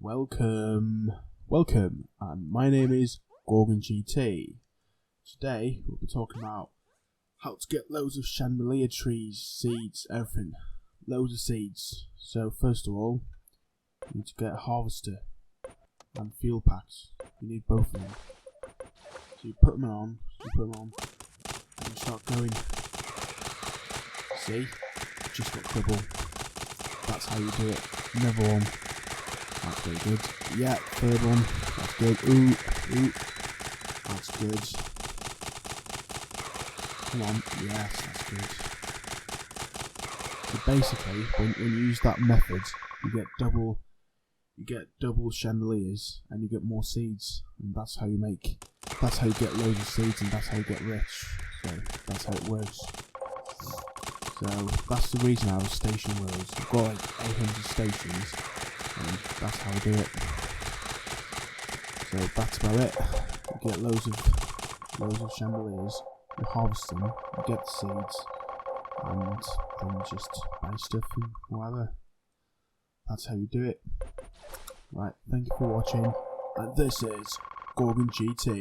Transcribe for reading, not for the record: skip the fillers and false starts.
Welcome, and my name is Gorgon GT. Today we'll be talking about how to get loads of chandelier trees, seeds, everything, loads of seeds. So first of all, you need to get a harvester and fuel packs. You need both of them. So you put them on, and you start going. See, just got cribble. That's how you do it. Another one. That's very good. Yeah, third one. That's good. Ooh. That's good. Come on. Yes, that's good. So basically, when you use that method, you get double chandeliers, and you get more seeds, and that's how you get loads of seeds, and that's how you get rich. So that's how it works. So that's the reason I have Station Worlds. I've got like 800 stations, and that's how I do it. So that's about it. You get loads of chandeliers, you harvest them, you get the seeds, and then you just buy stuff and whatever. That's how you do it. Right, thank you for watching, and this is Gorgon GT.